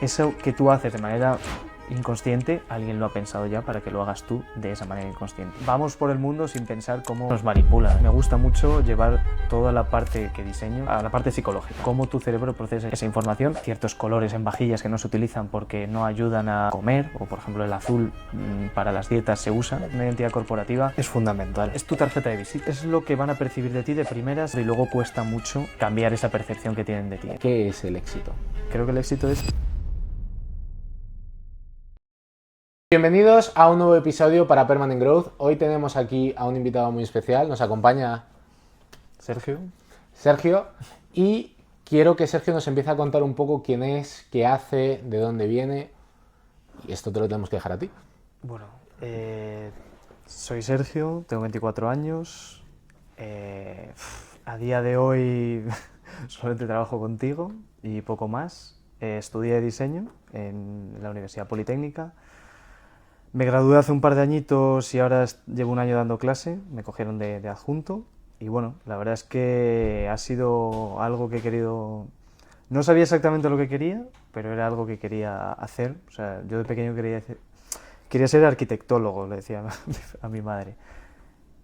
Eso que tú haces de manera inconsciente, alguien lo ha pensado ya para que lo hagas tú de esa manera inconsciente. Vamos por el mundo sin pensar cómo nos manipula. Me gusta mucho llevar toda la parte que diseño a la parte psicológica. Cómo tu cerebro procesa esa información, ciertos colores en vajillas que no se utilizan porque no ayudan a comer, o por ejemplo el azul para las dietas se usa. Una identidad corporativa es fundamental. Es tu tarjeta de visita. Es lo que van a percibir de ti de primeras y luego cuesta mucho cambiar esa percepción que tienen de ti. ¿Qué es el éxito? Creo que el éxito es... Bienvenidos a un nuevo episodio para Permanent Growth. Hoy tenemos aquí a un invitado muy especial. Nos acompaña Sergio, y quiero que Sergio nos empiece a contar un poco quién es, qué hace, de dónde viene. Y esto te lo tenemos que dejar a ti. Bueno, soy Sergio, tengo 24 años. A día de hoy solamente trabajo contigo y poco más. Estudié diseño en la Universidad Politécnica. Me gradué hace un par de añitos y ahora llevo un año dando clase. Me cogieron de adjunto. Y bueno, la verdad es que ha sido algo que he querido... No sabía exactamente lo que quería, pero era algo que quería hacer. O sea, yo de pequeño quería ser arquitectólogo, le decía a mi madre.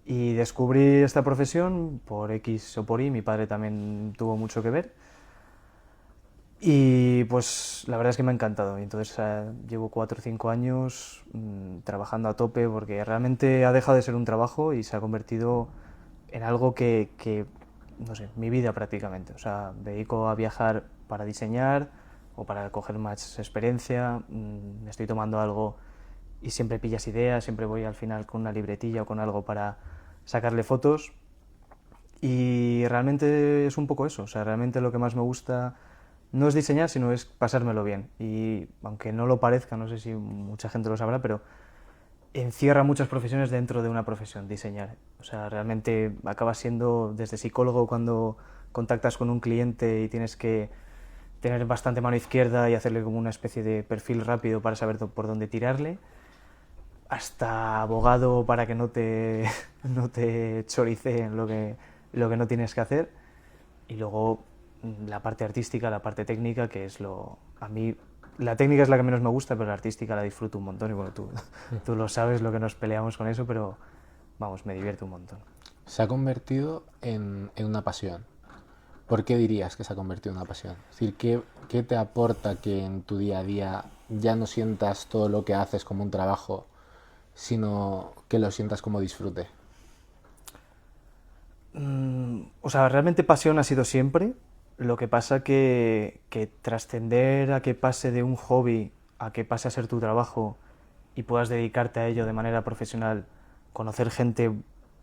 Y descubrí esta profesión por X o por Y, mi padre también tuvo mucho que ver. Y pues la verdad es que me ha encantado. Y entonces llevo 4 o 5 años trabajando a tope porque realmente ha dejado de ser un trabajo y se ha convertido en algo no sé, mi vida prácticamente. O sea, me dedico a viajar para diseñar o para coger más experiencia. Me estoy tomando algo y siempre pillas ideas, siempre voy al final con una libretilla o con algo para sacarle fotos. Y realmente es un poco eso. O sea, realmente lo que más me gusta no es diseñar, sino es pasármelo bien. Y aunque no lo parezca, no sé si mucha gente lo sabrá, pero encierra muchas profesiones dentro de una profesión, diseñar. O sea, realmente acaba siendo desde psicólogo cuando contactas con un cliente y tienes que tener bastante mano izquierda y hacerle como una especie de perfil rápido para saber por dónde tirarle, hasta abogado para que no te choriceen lo que no tienes que hacer. Y luego la parte artística, la parte técnica, que es lo... A mí la técnica es la que menos me gusta, pero la artística la disfruto un montón. Y bueno, tú lo sabes, lo que nos peleamos con eso, pero vamos, me divierte un montón. Se ha convertido en una pasión. ¿Por qué dirías que se ha convertido en una pasión? Es decir, ¿qué te aporta que en tu día a día ya no sientas todo lo que haces como un trabajo, sino que lo sientas como disfrute? O sea, realmente pasión ha sido siempre. Lo que pasa que trascender a que pase de un hobby a que pase a ser tu trabajo y puedas dedicarte a ello de manera profesional, conocer gente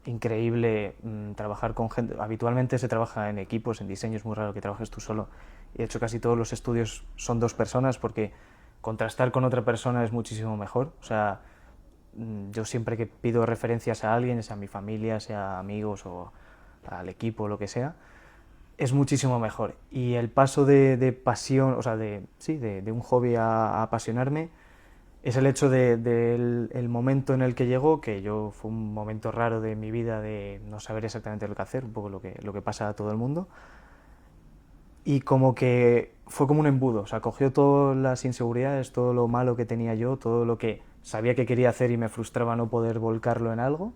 increíble, trabajar con gente... Habitualmente se trabaja en equipos, en diseño es muy raro que trabajes tú solo. Y de hecho casi todos los estudios son 2 personas porque contrastar con otra persona es muchísimo mejor. O sea, yo siempre que pido referencias a alguien, sea mi familia, sea amigos o al equipo, lo que sea, es muchísimo mejor. Y el paso de pasión, o sea, de un hobby a apasionarme, es el hecho del el momento en el que llegó, que yo fue un momento raro de mi vida de no saber exactamente lo que hacer, un poco lo que pasa a todo el mundo, y como que fue como un embudo, o sea, cogió todas las inseguridades, todo lo malo que tenía yo, todo lo que sabía que quería hacer y me frustraba no poder volcarlo en algo,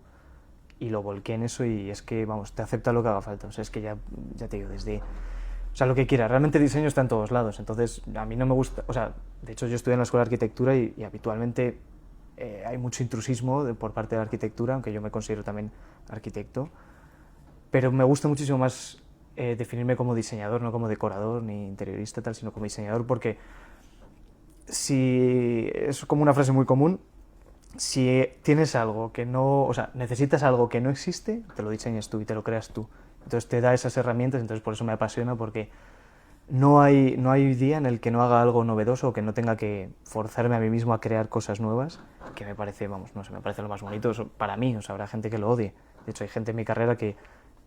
y lo volqué en eso y es que, vamos, te acepta lo que haga falta. O sea, es que ya te digo, desde... O sea, lo que quieras, realmente el diseño está en todos lados, entonces a mí no me gusta... O sea, de hecho yo estudié en la escuela de arquitectura y habitualmente hay mucho intrusismo por parte de la arquitectura, aunque yo me considero también arquitecto, pero me gusta muchísimo más definirme como diseñador, no como decorador ni interiorista, tal, sino como diseñador, porque si es como una frase muy común, si tienes algo que no, o sea, necesitas algo que no existe, te lo diseñas tú y te lo creas tú. Entonces te da esas herramientas, entonces por eso me apasiona, porque no hay día en el que no haga algo novedoso o que no tenga que forzarme a mí mismo a crear cosas nuevas, que me parece, vamos, no sé, me parece lo más bonito para mí, o sea, habrá gente que lo odie. De hecho, hay gente en mi carrera que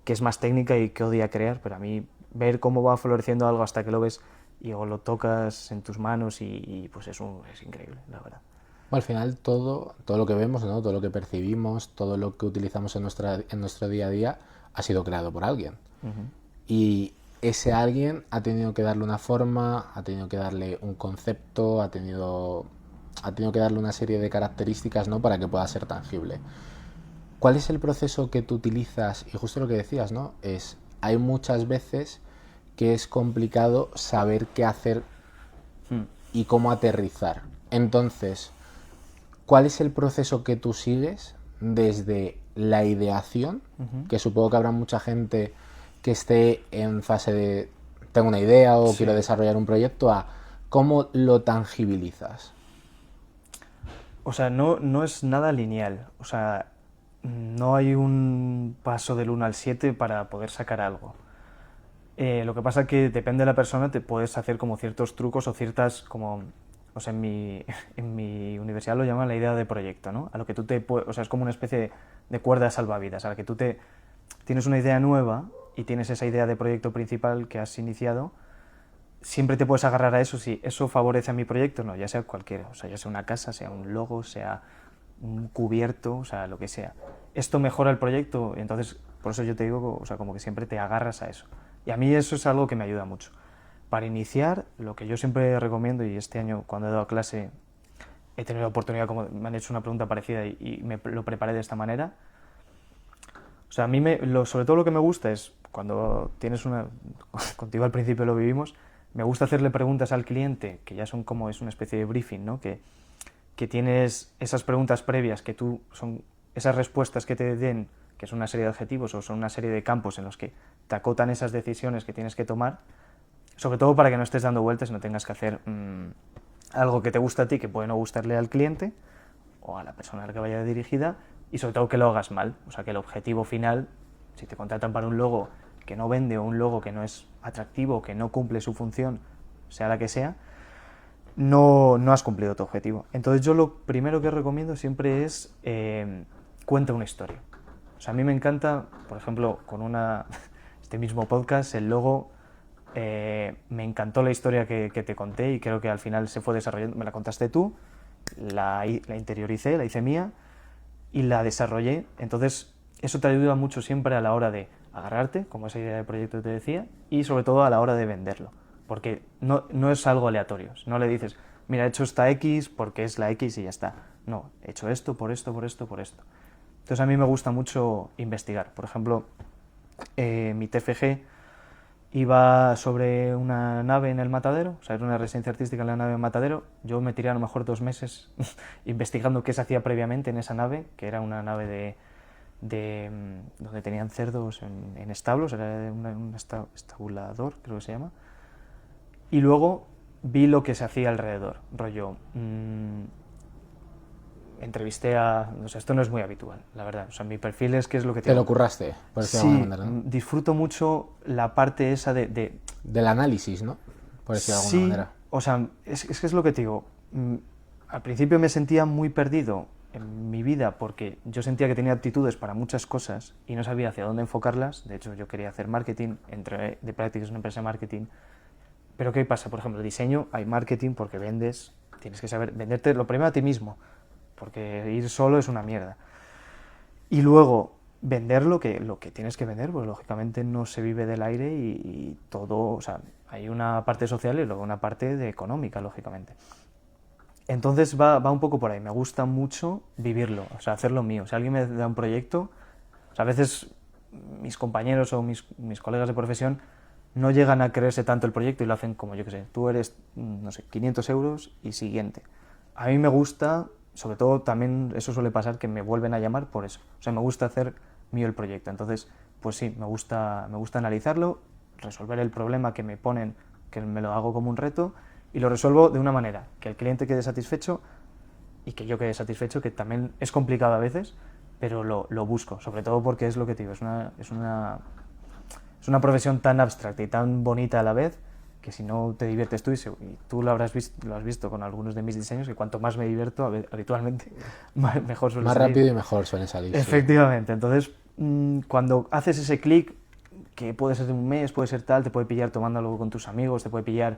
es más técnica y que odia crear, pero a mí ver cómo va floreciendo algo hasta que lo ves y o lo tocas en tus manos y pues es increíble, la verdad. Al final todo lo que vemos, ¿no? Todo lo que percibimos, todo lo que utilizamos en nuestro día a día ha sido creado por alguien. Y ese alguien ha tenido que darle una forma, ha tenido que darle un concepto, ha tenido que darle una serie de características, ¿no? Para que pueda ser tangible. ¿Cuál es el proceso que tú utilizas? Y justo lo que decías, ¿no? Hay muchas veces que es complicado saber qué hacer y cómo aterrizar. Entonces, ¿cuál es el proceso que tú sigues desde la ideación? Que supongo que habrá mucha gente que esté en fase de tengo una idea o quiero desarrollar un proyecto, a cómo lo tangibilizas. O sea, no es nada lineal. O sea, no hay un paso del 1 al 7 para poder sacar algo. Lo que pasa es que depende de la persona, te puedes hacer como ciertos trucos o ciertas como... O sea, en mi universidad lo llaman la idea de proyecto, ¿no? A lo que tú o sea, es como una especie de cuerda salvavidas, a la que tú tienes una idea nueva y tienes esa idea de proyecto principal que has iniciado, siempre te puedes agarrar a eso si eso favorece a mi proyecto, no, ya sea cualquiera, o sea, ya sea una casa, sea un logo, sea un cubierto, o sea, lo que sea. Esto mejora el proyecto, y entonces, por eso yo te digo, o sea, como que siempre te agarras a eso. Y a mí eso es algo que me ayuda mucho. Para iniciar, lo que yo siempre recomiendo, y este año cuando he dado clase he tenido la oportunidad, como me han hecho una pregunta parecida y me lo preparé de esta manera. O sea, a mí sobre todo lo que me gusta es, cuando tienes contigo al principio lo vivimos, me gusta hacerle preguntas al cliente, que ya son como, es una especie de briefing, ¿no? Que tienes esas preguntas previas, son esas respuestas que te den, que son una serie de objetivos o son una serie de campos en los que te acotan esas decisiones que tienes que tomar, sobre todo para que no estés dando vueltas y no tengas que hacer algo que te gusta a ti, que puede no gustarle al cliente o a la persona a la que vaya dirigida, y sobre todo que lo hagas mal. O sea, que el objetivo final, si te contratan para un logo que no vende o un logo que no es atractivo, que no cumple su función, sea la que sea, no has cumplido tu objetivo. Entonces yo lo primero que recomiendo siempre es cuenta una historia. O sea, a mí me encanta, por ejemplo, con este mismo podcast, el logo, me encantó la historia que te conté y creo que al final se fue desarrollando, me la contaste tú, la interioricé, la hice mía y la desarrollé. Entonces eso te ayuda mucho siempre a la hora de agarrarte, como esa idea de proyecto que te decía, y sobre todo a la hora de venderlo, porque no es algo aleatorio. No le dices, mira, he hecho esta X porque es la X y ya está. No, he hecho esto, por esto, por esto, por esto. Entonces a mí me gusta mucho investigar. Por ejemplo, mi TFG iba sobre una nave en el Matadero, o sea, era una residencia artística en la nave en Matadero. Yo me tiré a lo mejor 2 meses investigando qué se hacía previamente en esa nave, que era una nave donde tenían cerdos en establos, era un estabulador, creo que se llama. Y luego vi lo que se hacía alrededor, rollo. Entrevisté a... O sea, esto no es muy habitual, la verdad. O sea, mi perfil es que es lo que Te lo tengo. curraste, por decirlo de Sí, alguna manera, ¿no? disfruto mucho la parte esa Del análisis, ¿no? Por decirlo de alguna Sí, manera. o sea, es que es lo que te digo. Al principio me sentía muy perdido en mi vida porque yo sentía que tenía aptitudes para muchas cosas y no sabía hacia dónde enfocarlas. De hecho, yo quería hacer marketing, entré de prácticas en una empresa de marketing. Pero ¿qué pasa? Por ejemplo, diseño, hay marketing porque vendes, tienes que saber venderte lo primero a ti mismo, porque ir solo es una mierda. Y luego vender lo que tienes que vender, pues lógicamente no se vive del aire y todo, o sea, hay una parte social y luego una parte de económica, lógicamente. Entonces va un poco por ahí, me gusta mucho vivirlo, o sea, hacerlo mío. Si alguien me da un proyecto, o sea, a veces mis compañeros o mis colegas de profesión no llegan a creerse tanto el proyecto y lo hacen como, yo que sé, tú eres, no sé, 500 euros y siguiente. A mí me gusta, sobre todo también eso suele pasar, que me vuelven a llamar por eso. O sea, me gusta hacer mío el proyecto. Entonces, pues sí, me gusta analizarlo, resolver el problema que me ponen, que me lo hago como un reto, y lo resuelvo de una manera, que el cliente quede satisfecho y que yo quede satisfecho, que también es complicado a veces, pero lo busco, sobre todo porque es lo que te digo, es una profesión tan abstracta y tan bonita a la vez, que si no te diviertes tú, y tú lo has visto con algunos de mis diseños, que cuanto más me divierto habitualmente, mejor suele Más salir. rápido y mejor suelen salir, sí. Efectivamente, entonces cuando haces ese clic, que puede ser de un mes, puede ser tal, te puede pillar tomando algo con tus amigos, te puede pillar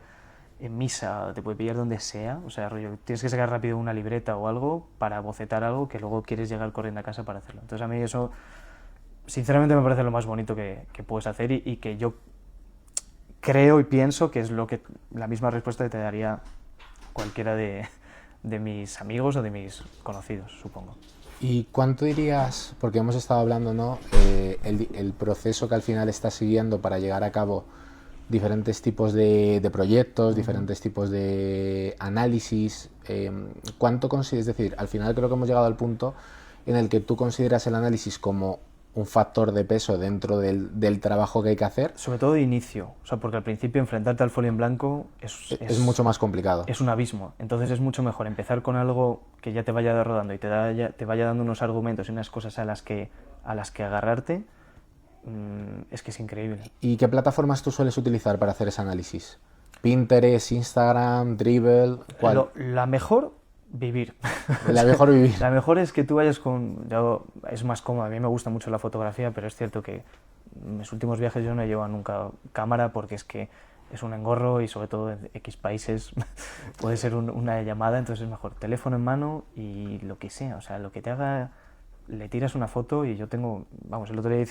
en misa, te puede pillar donde sea, o sea, rollo, tienes que sacar rápido una libreta o algo para bocetar algo que luego quieres llegar corriendo a casa para hacerlo. Entonces a mí eso, sinceramente, me parece lo más bonito que puedes hacer y que yo creo y pienso que es la misma respuesta que te daría cualquiera de mis amigos o de mis conocidos, supongo. ¿Y cuánto dirías, porque hemos estado hablando, ¿no? El proceso que al final estás siguiendo para llegar a cabo diferentes tipos de proyectos, diferentes tipos de análisis, ¿cuánto consideras? Es decir, al final creo que hemos llegado al punto en el que tú consideras el análisis como un factor de peso dentro del trabajo que hay que hacer. Sobre todo de inicio, o sea, porque al principio enfrentarte al folio en blanco es mucho más complicado. Es un abismo, entonces es mucho mejor empezar con algo que ya te vaya rodando y te vaya dando unos argumentos y unas cosas a las que agarrarte. Es que es increíble. ¿Y qué plataformas tú sueles utilizar para hacer ese análisis? ¿Pinterest, Instagram, Dribbble? ¿Cuál? La mejor, vivir. La mejor vivir. La mejor es que tú vayas con... es más cómodo, a mí me gusta mucho la fotografía, pero es cierto que en mis últimos viajes yo no he llevado nunca cámara porque es que es un engorro y sobre todo en X países puede ser una llamada, entonces es mejor teléfono en mano y lo que sea, o sea, lo que te haga, le tiras una foto y yo tengo, vamos, el otro día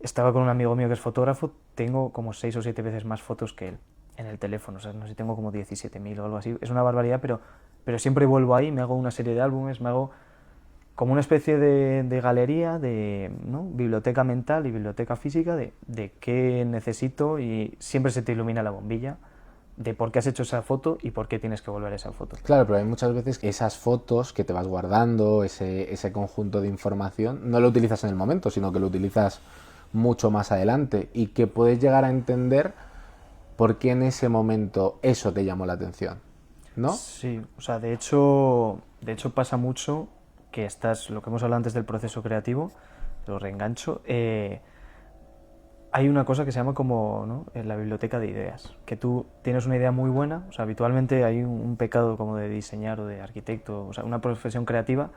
estaba con un amigo mío que es fotógrafo, tengo como 6 o 7 veces más fotos que él en el teléfono, o sea, no sé si tengo como 17.000 o algo así, es una barbaridad, pero siempre vuelvo ahí, me hago una serie de álbumes, me hago como una especie de galería, ¿no? Biblioteca mental y biblioteca física de qué necesito y siempre se te ilumina la bombilla de por qué has hecho esa foto y por qué tienes que volver a esa foto. Claro, pero hay muchas veces que esas fotos que te vas guardando, ese conjunto de información, no lo utilizas en el momento, sino que lo utilizas mucho más adelante y que puedes llegar a entender por qué en ese momento eso te llamó la atención, ¿no? Sí, o sea, de hecho pasa mucho que lo que hemos hablado antes del proceso creativo, lo reengancho, hay una cosa que se llama como, ¿no?, la biblioteca de ideas, que tú tienes una idea muy buena, o sea, habitualmente hay un pecado como de diseñar o de arquitecto, o sea, una profesión creativa,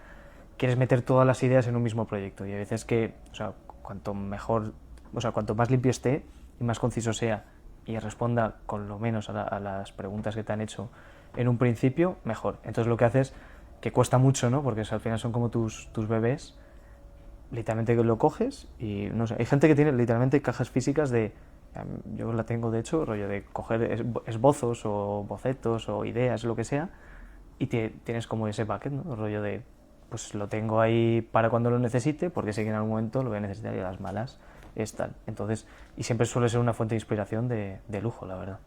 quieres meter todas las ideas en un mismo proyecto y a veces que, o sea, cuanto mejor, o sea, cuanto más limpio esté y más conciso sea y responda con lo menos a las preguntas que te han hecho en un principio, mejor. Entonces lo que haces, que cuesta mucho, ¿no?, porque al final son como tus bebés, literalmente lo coges y no sé, hay gente que tiene literalmente cajas físicas yo la tengo de hecho, rollo de coger esbozos o bocetos o ideas, lo que sea, y tienes como ese bucket, ¿no?, rollo de pues lo tengo ahí para cuando lo necesite, porque sé que en algún momento lo voy a necesitar y a las malas es tal. Entonces, y siempre suele ser una fuente de inspiración de lujo, la verdad.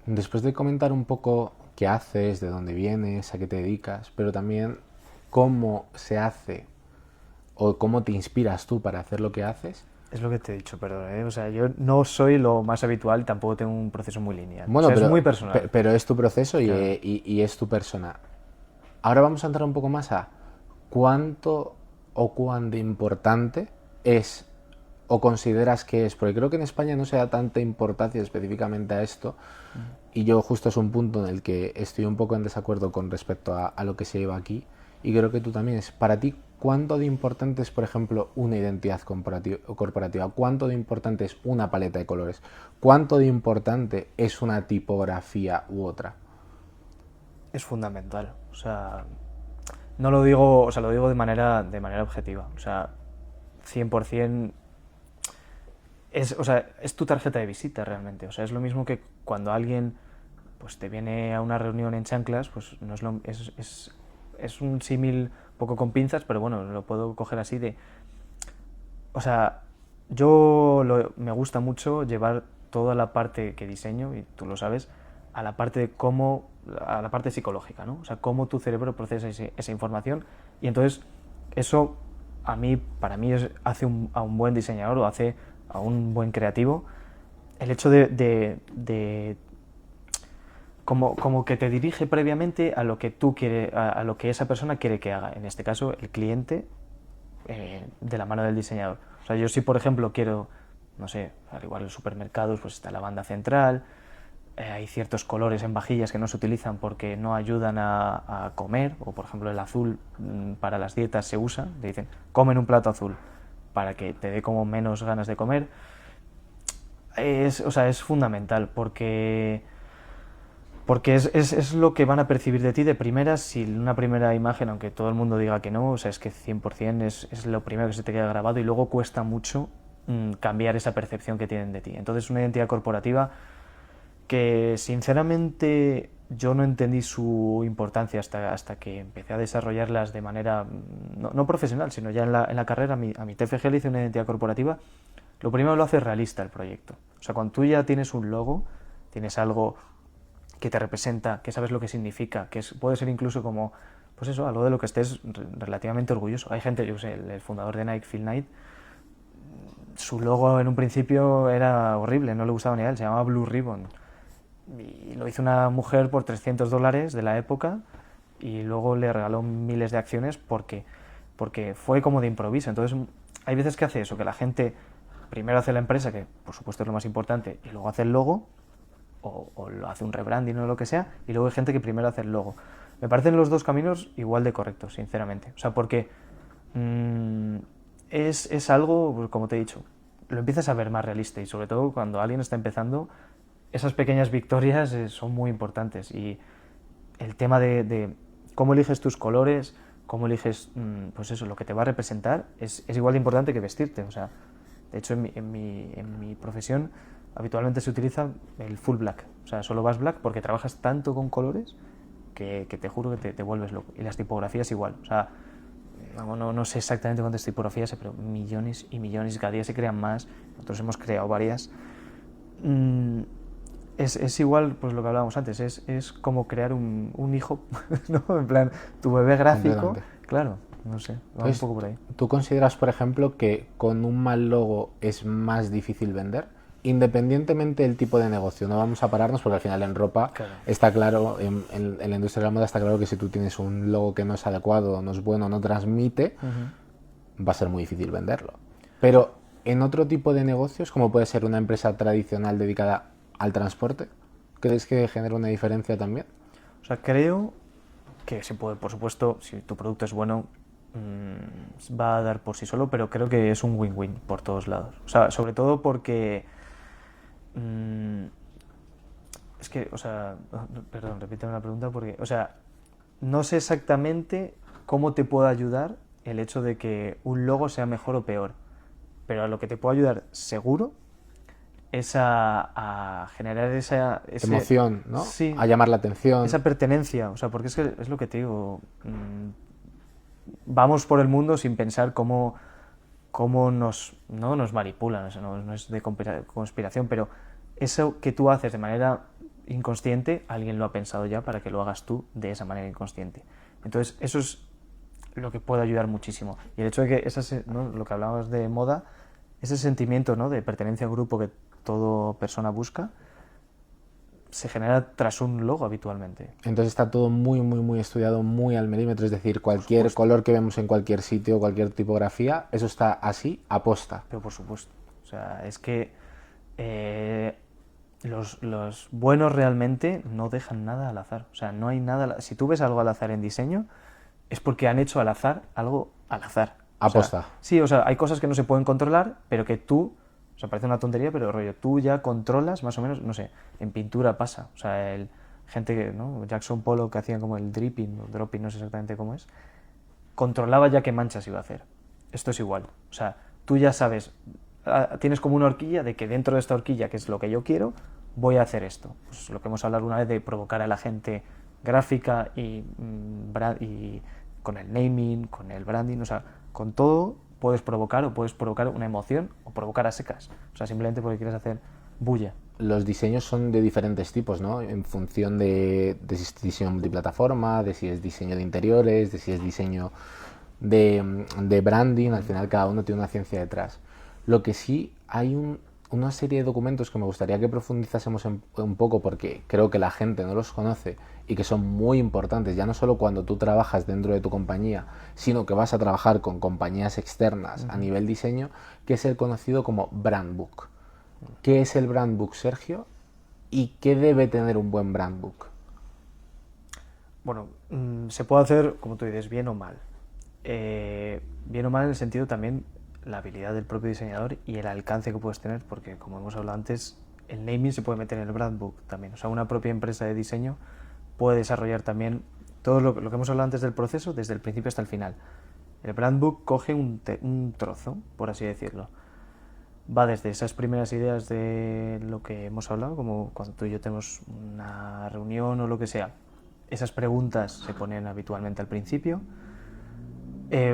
Después de comentar un poco qué haces, de dónde vienes, a qué te dedicas, pero también cómo se hace o cómo te inspiras tú para hacer lo que haces. Es lo que te he dicho, perdón, ¿eh? O sea, yo no soy lo más habitual, tampoco tengo un proceso muy lineal. Bueno, o sea, pero, es muy personal. Pero es tu proceso Claro. y es tu persona. Ahora vamos a entrar un poco más a cuánto o cuán de importante es o consideras que es, porque creo que en España no se da tanta importancia específicamente a esto, y yo justo es un punto en el que estoy un poco en desacuerdo con respecto a lo que se lleva aquí, y creo que tú también es. Para ti, ¿cuánto de importante es, por ejemplo, una identidad corporativa? ¿Cuánto de importante es una paleta de colores? ¿Cuánto de importante es una tipografía u otra? Es fundamental, o sea, no lo digo, o sea, lo digo de manera objetiva, o sea, 100% o sea, es tu tarjeta de visita realmente, o sea, es lo mismo que cuando alguien pues te viene a una reunión en chanclas, pues no es un símil poco con pinzas, pero bueno, lo puedo coger así o sea, me gusta mucho llevar toda la parte que diseño, y tú lo sabes, a la parte a la parte psicológica, ¿no? O sea, cómo tu cerebro procesa esa información, y entonces eso para mí hace a un buen diseñador o hace a un buen creativo el hecho como que te dirige previamente a lo que tú quieres, a lo que esa persona quiere que haga, en este caso el cliente, de la mano del diseñador. O sea, yo si por ejemplo quiero, no sé, al igual en los supermercados pues está la banda central, hay ciertos colores en vajillas que no se utilizan porque no ayudan a comer, o por ejemplo el azul para las dietas se usa, te dicen comen un plato azul para que te dé como menos ganas de comer. O sea, es fundamental porque es lo que van a percibir de ti de primeras, si una primera imagen, aunque todo el mundo diga que no, o sea, es que 100% es lo primero que se te queda grabado, y luego cuesta mucho cambiar esa percepción que tienen de ti. Entonces, una identidad corporativa que sinceramente yo no entendí su importancia hasta que empecé a desarrollarlas de manera no profesional, sino ya en la carrera. A mi TFG le hice una identidad corporativa. Lo primero lo hace realista el proyecto. O sea, cuando tú ya tienes un logo, tienes algo que te representa, que sabes lo que significa, puede ser incluso como, pues eso, algo de lo que estés relativamente orgulloso. Hay gente, yo sé, el fundador de Nike, Phil Knight, su logo en un principio era horrible, no le gustaba ni a él, se llamaba Blue Ribbon. Y lo hizo una mujer por $300 de la época y luego le regaló miles de acciones porque fue como de improviso. Entonces hay veces que hace eso, que la gente primero hace la empresa, que por supuesto es lo más importante, y luego hace el logo, o lo hace un rebranding o lo que sea, y luego hay gente que primero hace el logo. Me parecen los dos caminos igual de correctos, sinceramente. O sea, porque es algo, pues, como te he dicho, lo empiezas a ver más realista, y sobre todo cuando alguien está empezando, esas pequeñas victorias son muy importantes. Y el tema de cómo eliges tus colores, cómo eliges, pues eso, lo que te va a representar, es igual de importante que vestirte. O sea, de hecho, en mi profesión habitualmente se utiliza el full black. O sea, solo vas black porque trabajas tanto con colores que te juro que te vuelves loco. Y las tipografías igual. O sea, no sé exactamente cuántas tipografías, pero millones y millones, cada día se crean más. Nosotros hemos creado varias. Es igual, pues lo que hablábamos antes, es como crear un hijo, ¿no? En plan, tu bebé gráfico, claro, no sé, va un poco por ahí. ¿Tú consideras, por ejemplo, que con un mal logo es más difícil vender? Independientemente del tipo de negocio, no vamos a pararnos porque al final en ropa está claro, en la industria de la moda está claro que si tú tienes un logo que no es adecuado, no es bueno, no transmite, va a ser muy difícil venderlo. Pero en otro tipo de negocios, como puede ser una empresa tradicional dedicada al transporte, ¿crees que genera una diferencia también? O sea, creo que se puede, por supuesto, si tu producto es bueno, va a dar por sí solo, pero creo que es un win-win por todos lados. O sea, sobre todo porque es que, o sea, perdón, repíteme la pregunta porque, o sea, no sé exactamente cómo te puede ayudar el hecho de que un logo sea mejor o peor, pero a lo que te puede ayudar seguro es a generar esa emoción, ¿no? Sí, a llamar la atención. Esa pertenencia, o sea, porque es lo que te digo, vamos por el mundo sin pensar cómo nos manipulan, o sea, no es de conspiración, pero eso que tú haces de manera inconsciente, alguien lo ha pensado ya para que lo hagas tú de esa manera inconsciente. Entonces, eso es lo que puede ayudar muchísimo. Y el hecho de que, ¿no? Lo que hablábamos de moda, ese sentimiento, ¿no? de pertenencia al grupo que toda persona busca, se genera tras un logo habitualmente. Entonces está todo muy, muy, muy estudiado, muy al milímetro, es decir, cualquier color que vemos en cualquier sitio, cualquier tipografía, eso está así, aposta. Pero por supuesto, o sea, es que los buenos realmente no dejan nada al azar, o sea, no hay nada, si tú ves algo al azar en diseño, es porque han hecho al azar algo al azar. Aposta. O sea, sí, o sea, hay cosas que no se pueden controlar, pero que tú, o sea, parece una tontería, pero rollo, tú ya controlas más o menos, no sé, en pintura pasa, o sea, gente que, ¿no? Jackson Pollock que hacía como el dripping o dropping, no sé exactamente cómo es, controlaba ya qué manchas iba a hacer. Esto es igual, o sea, tú ya sabes, tienes como una horquilla de que dentro de esta horquilla, que es lo que yo quiero, voy a hacer esto. Pues lo que hemos hablado una vez de provocar a la gente gráfica y con el naming, con el branding, o sea, con todo puedes provocar una emoción o provocar a secas. O sea, simplemente porque quieres hacer bulla. Los diseños son de diferentes tipos, ¿no? En función de si es diseño multiplataforma, de si es diseño de interiores, de si es diseño de branding. Al final cada uno tiene una ciencia detrás. Lo que sí, hay una serie de documentos que me gustaría que profundizásemos un poco porque creo que la gente no los conoce y que son muy importantes, ya no solo cuando tú trabajas dentro de tu compañía, sino que vas a trabajar con compañías externas a nivel diseño, que es el conocido como Brand Book. ¿Qué es el Brand Book, Sergio? ¿Y qué debe tener un buen Brand Book? Bueno, se puede hacer, como tú dices, bien o mal. Bien o mal en el sentido también la habilidad del propio diseñador y el alcance que puedes tener, porque como hemos hablado antes, el naming se puede meter en el brand book también. O sea, una propia empresa de diseño puede desarrollar también todo lo que hemos hablado antes del proceso, desde el principio hasta el final. El brand book coge un trozo, por así decirlo. va desde esas primeras ideas de lo que hemos hablado, como cuando tú y yo tenemos una reunión o lo que sea. Esas preguntas se ponen habitualmente al principio,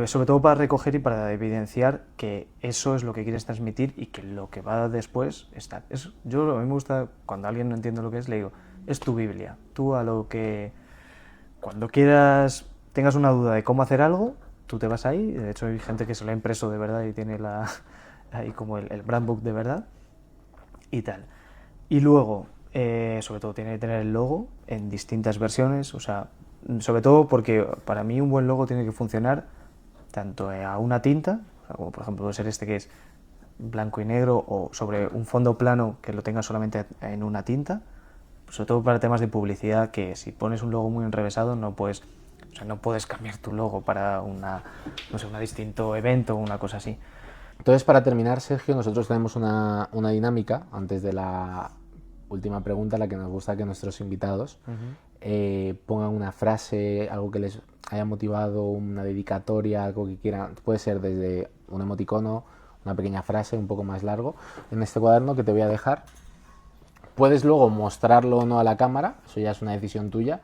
sobre todo para recoger y para evidenciar que eso es lo que quieres transmitir y que lo que va después está. A mí me gusta, cuando alguien no entiende lo que es, le digo, es tu Biblia. Tú a lo que, cuando quieras, tengas una duda de cómo hacer algo, tú te vas ahí. De hecho, hay gente que se lo ha impreso de verdad y tiene ahí como el brand book de verdad y tal. Y luego, sobre todo, tiene que tener el logo en distintas versiones, o sea, sobre todo porque para mí un buen logo tiene que funcionar tanto a una tinta, o sea, como por ejemplo puede ser este que es blanco y negro, o sobre un fondo plano que lo tenga solamente en una tinta, sobre todo para temas de publicidad, que si pones un logo muy enrevesado no puedes, o sea, no puedes cambiar tu logo para no sé, un distinto evento o una cosa así. Entonces, para terminar, Sergio, nosotros tenemos una dinámica antes de la última pregunta, la que nos gusta que nuestros invitados pongan una frase, algo que les haya motivado, una dedicatoria, algo que quieran. Puede ser desde un emoticono, una pequeña frase, un poco más largo, en este cuaderno que te voy a dejar. Puedes luego mostrarlo o no a la cámara, eso ya es una decisión tuya,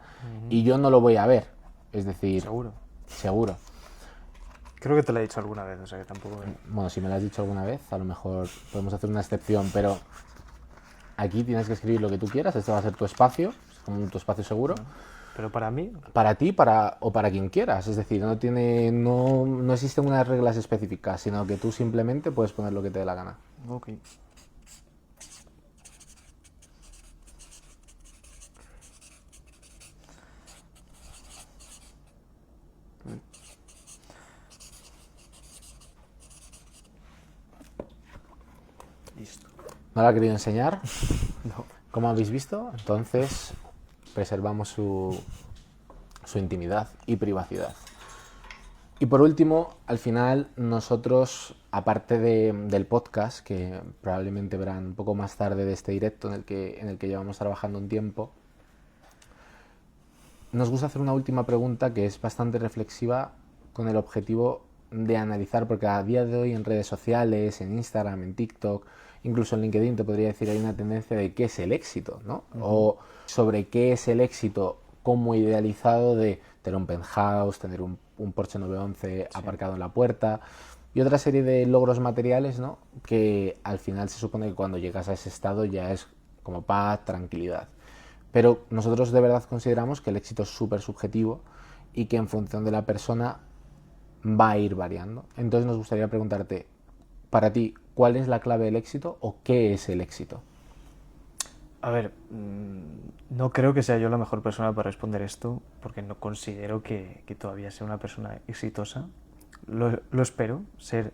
y yo no lo voy a ver. Es decir, seguro. Creo que te lo he dicho alguna vez, o sea que tampoco... Bueno, si me lo has dicho alguna vez, a lo mejor podemos hacer una excepción, pero aquí tienes que escribir lo que tú quieras, este va a ser tu espacio, como tu espacio seguro. Pero para mí... Para ti o para quien quieras, es decir, no existen unas reglas específicas, sino que tú simplemente puedes poner lo que te dé la gana. Ok. Listo. ¿No la ha querido enseñar? No. Como habéis visto, entonces preservamos su intimidad y privacidad. Y por último, al final, nosotros, aparte del podcast, que probablemente verán un poco más tarde de este directo en el que llevamos trabajando un tiempo, nos gusta hacer una última pregunta que es bastante reflexiva con el objetivo de analizar, porque a día de hoy en redes sociales, en Instagram, en TikTok, incluso en LinkedIn te podría decir hay una tendencia de qué es el éxito, ¿no? O sobre qué es el éxito como idealizado de tener un penthouse, tener un Porsche 911 aparcado en la puerta y otra serie de logros materiales, ¿no? Que al final se supone que cuando llegas a ese estado ya es como paz, tranquilidad. Pero nosotros de verdad consideramos que el éxito es súper subjetivo y que en función de la persona va a ir variando. Entonces nos gustaría preguntarte, para ti, ¿cuál es la clave del éxito o qué es el éxito? A ver, no creo que sea yo la mejor persona para responder esto, porque no considero que todavía sea una persona exitosa. Lo espero ser.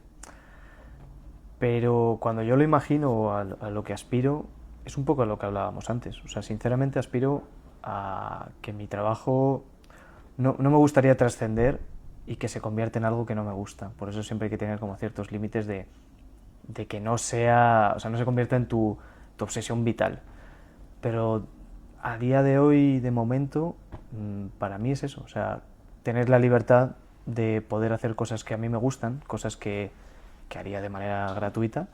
Pero cuando yo lo imagino a lo que aspiro, es un poco a lo que hablábamos antes. O sea, sinceramente aspiro a que mi trabajo no me gustaría trascender y que se convierta en algo que no me gusta. Por eso siempre hay que tener como ciertos límites de que no sea, o sea, no se convierta en tu obsesión vital. Pero a día de hoy, de momento, para mí es eso, o sea, tener la libertad de poder hacer cosas que a mí me gustan, cosas que haría de manera gratuita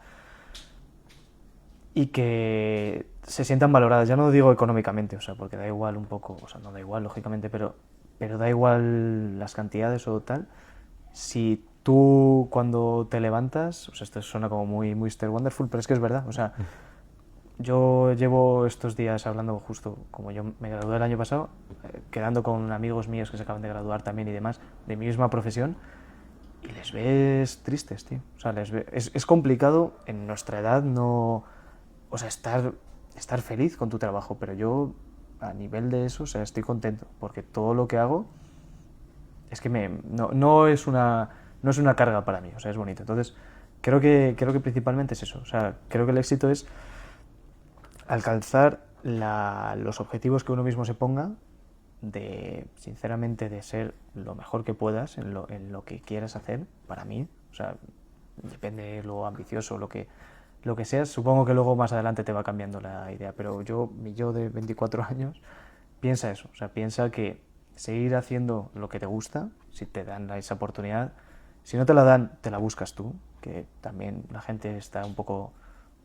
y que se sientan valoradas. Ya no digo económicamente, o sea, porque da igual un poco, o sea, no da igual, lógicamente, pero da igual las cantidades o tal. Si tú cuando te levantas, o sea, esto suena como muy Mr. Wonderful, pero es que es verdad, o sea, yo llevo estos días hablando justo, como yo me gradué el año pasado, quedando con amigos míos que se acaban de graduar también y demás, de mi misma profesión, y les ves tristes, tío. O sea, es complicado en nuestra edad no... O sea, estar feliz con tu trabajo, pero yo a nivel de eso, o sea, estoy contento, porque todo lo que hago es que no es una carga para mí, o sea, es bonito. Entonces, creo que principalmente es eso. O sea, creo que el éxito es alcanzar los objetivos que uno mismo se ponga, sinceramente, de ser lo mejor que puedas en lo que quieras hacer, para mí. O sea, depende de lo ambicioso, lo que seas. Supongo que luego más adelante te va cambiando la idea, pero mi yo de 24 años piensa eso. O sea, piensa que seguir haciendo lo que te gusta, si te dan esa oportunidad, si no te la dan, te la buscas tú, que también la gente está un poco...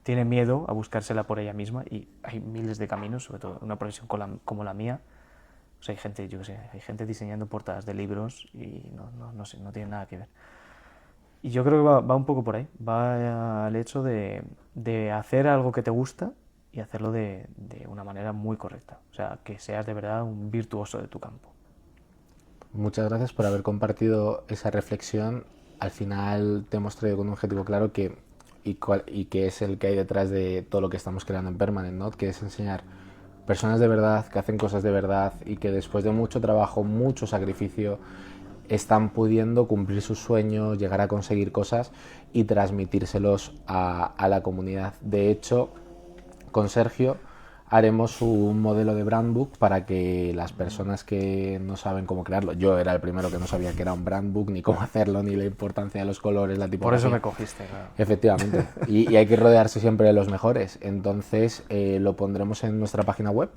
tiene miedo a buscársela por ella misma y hay miles de caminos, sobre todo en una profesión como la mía. O sea, hay gente, yo qué sé, hay gente diseñando portadas de libros y no sé, no tiene nada que ver. Y yo creo que va un poco por ahí, va al hecho de hacer algo que te gusta y hacerlo de una manera muy correcta. O sea, que seas de verdad un virtuoso de tu campo. Muchas gracias por haber compartido esa reflexión. Al final te hemos traído con un objetivo claro y que es el que hay detrás de todo lo que estamos creando en Permanent, ¿no? Que es enseñar personas de verdad, que hacen cosas de verdad y que después de mucho trabajo, mucho sacrificio, están pudiendo cumplir sus sueños, llegar a conseguir cosas y transmitírselos a la comunidad. De hecho, con Sergio haremos un modelo de brand book para que las personas que no saben cómo crearlo, yo era el primero que no sabía que era un brand book, ni cómo hacerlo, ni la importancia de los colores, la tipografía. Por eso me cogiste, claro. Efectivamente, y hay que rodearse siempre de los mejores. Entonces lo pondremos en nuestra página web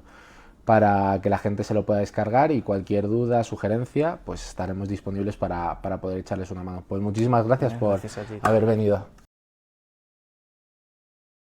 para que la gente se lo pueda descargar y cualquier duda, sugerencia, pues estaremos disponibles para poder echarles una mano. Pues muchísimas gracias por Gracias a ti. haber venido.